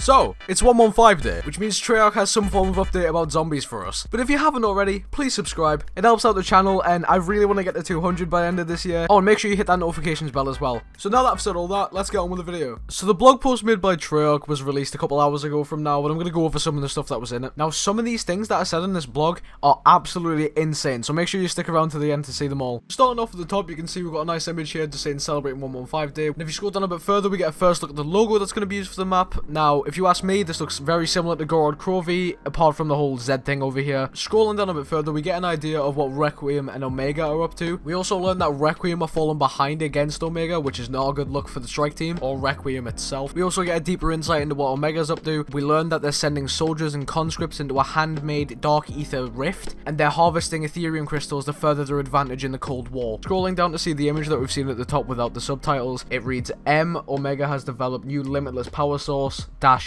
So, it's 115 day, which means Treyarch has some form of update about zombies for us. But if you haven't already, please subscribe. It helps out the channel, and I really want to get to 200 by the end of this year. Oh, and make sure you hit that notifications bell as well. So now that I've said all that, let's get on with the video. So the blog post made by Treyarch was released a couple hours ago from now, and I'm going to go over some of the stuff that was in it. Now, some of these things that I said in this blog are absolutely insane, so make sure you stick around to the end to see them all. Starting off at the top, you can see we've got a nice image here just saying celebrating 115 day. And if you scroll down a bit further, we get a first look at the logo that's going to be used for the map. Now, if you ask me, this looks very similar to Gorod Krovi, apart from the whole Z thing over here. Scrolling down a bit further, we get an idea of what Requiem and Omega are up to. We also learn that Requiem are falling behind against Omega, which is not a good look for the strike team, or Requiem itself. We also get a deeper insight into what Omega's up to. We learn that they're sending soldiers and conscripts into a handmade Dark Ether rift, and they're harvesting Ethereum crystals to further their advantage in the Cold War. Scrolling down to see the image that we've seen at the top without the subtitles, it reads, Omega has developed new limitless power source, -R.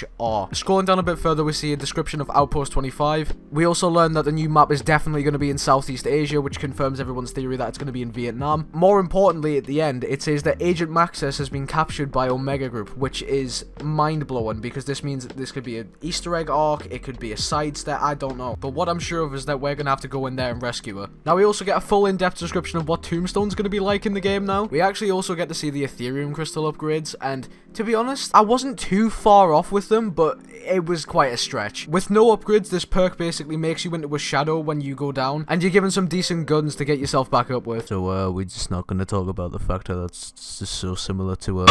Scrolling down a bit further, we see a description of Outpost 25. We also learn that the new map is definitely going to be in Southeast Asia, which confirms everyone's theory that it's going to be in Vietnam. More importantly, at the end, it says that Agent Maxis has been captured by Omega Group, which is mind-blowing, because this means that this could be an Easter egg arc, it could be a side step, I don't know. But what I'm sure of is that we're going to have to go in there and rescue her. Now, we also get a full in-depth description of what Tombstone's going to be like in the game now. We actually also get to see the Ethereum crystal upgrades, and to be honest, I wasn't too far off with them, but it was quite a stretch. With no upgrades, this perk basically makes you into a shadow when you go down, and you're given some decent guns to get yourself back up with. So, we're just not going to talk about the fact that that's just so similar to,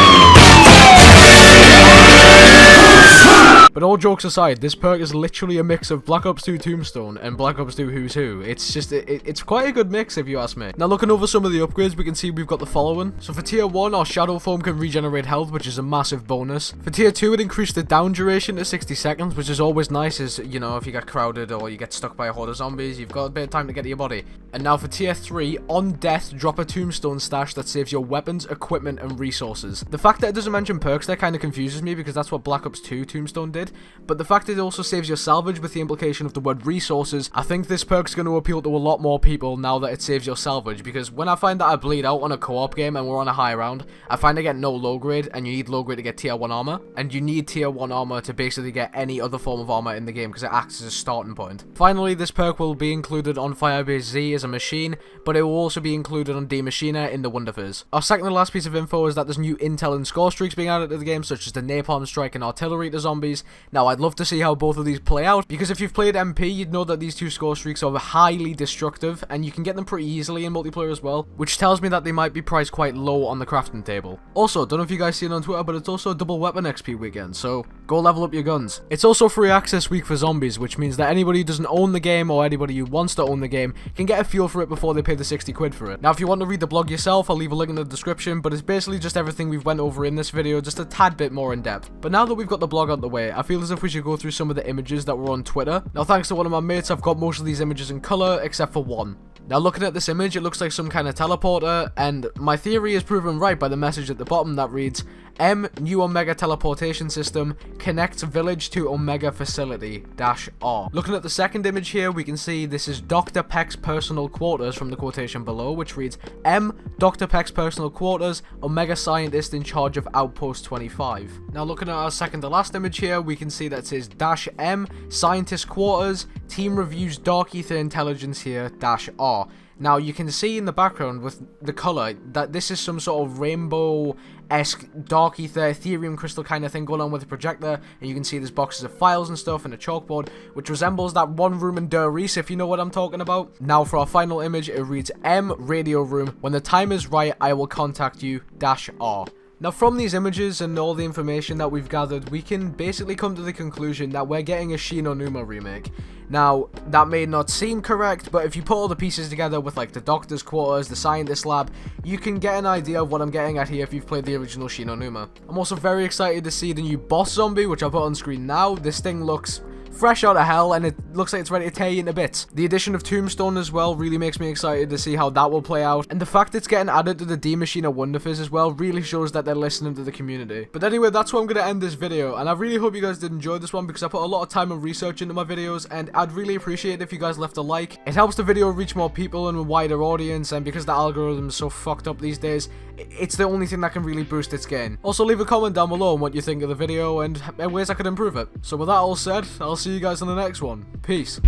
But all jokes aside, this perk is literally a mix of Black Ops 2 Tombstone and Black Ops 2 Who's Who. It's just, it's quite a good mix if you ask me. Now, looking over some of the upgrades, we can see we've got the following. So for tier 1, our Shadow Foam can regenerate health, which is a massive bonus. For tier 2, it increased the down duration to 60 seconds, which is always nice, as, you know, if you get crowded or you get stuck by a horde of zombies, you've got a bit of time to get to your body. And now for tier 3, on death, drop a Tombstone stash that saves your weapons, equipment, and resources. The fact that it doesn't mention perks there kind of confuses me, because that's what Black Ops 2 Tombstone did. But the fact that it also saves your salvage with the implication of the word resources, I think this perk's going to appeal to a lot more people now that it saves your salvage, because when I find that I bleed out on a co-op game and we're on a high round, I find I get no low grade, and you need low grade to get tier 1 armor, and you need tier 1 armor to basically get any other form of armor in the game, because it acts as a starting point. Finally, this perk will be included on Firebase Z as a machine, but it will also be included on D Machina in the Wonderfizz. Our second to last piece of info is that there's new intel and score streaks being added to the game, such as the napalm strike and artillery to zombies. Now, I'd love to see how both of these play out, because if you've played MP, you'd know that these two score streaks are highly destructive, and you can get them pretty easily in multiplayer as well, which tells me that they might be priced quite low on the crafting table. Also, don't know if you guys see it on Twitter, but it's also a double weapon XP weekend, so go level up your guns. It's also free access week for zombies, which means that anybody who doesn't own the game, or anybody who wants to own the game, can get a feel for it before they pay the 60 quid for it. Now, if you want to read the blog yourself, I'll leave a link in the description, but it's basically just everything we've went over in this video, just a tad bit more in depth. But now that we've got the blog out the way, I feel as if we should go through some of the images that were on Twitter. Now, thanks to one of my mates, I've got most of these images in color, except for one. Now, looking at this image, it looks like some kind of teleporter, and my theory is proven right by the message at the bottom that reads, New Omega teleportation system connects village to Omega facility -R. Looking at the second image here, we can see this is Dr. Peck's personal quarters from the quotation below, which reads, Dr. Peck's personal quarters, Omega scientist in charge of Outpost 25. Now, looking at our second to last image here, we can see that it says -M, scientist quarters, team reviews Dark Ether intelligence here -R. Now, you can see in the background with the color that this is some sort of rainbow-esque Dark Ether Ethereum crystal kind of thing going on with the projector, and you can see there's boxes of files and stuff and a chalkboard, which resembles that one room in Der Riese, if you know what I'm talking about. Now, for our final image, it reads radio room, when the time is right, I will contact you -R. Now, from these images and all the information that we've gathered, we can basically come to the conclusion that we're getting a Shi no Numa remake. Now, that may not seem correct, but if you put all the pieces together with, like, the doctor's quarters, the scientist lab, you can get an idea of what I'm getting at here if you've played the original Shi no Numa. I'm also very excited to see the new boss zombie, which I'll put on screen now. This thing looks fresh out of hell, and it looks like it's ready to tear you into bits. The addition of Tombstone as well really makes me excited to see how that will play out, and the fact it's getting added to the D Machina Wonderfizz as well really shows that they're listening to the community. But anyway, that's where I'm going to end this video, and I really hope you guys did enjoy this one, because I put a lot of time and research into my videos, and I'd really appreciate it if you guys left a like. It helps the video reach more people and a wider audience, and because the algorithm is so fucked up these days, it's the only thing that can really boost its gain. Also, leave a comment down below on what you think of the video and ways I could improve it. So with that all said, I'll see you guys in the next one. Peace.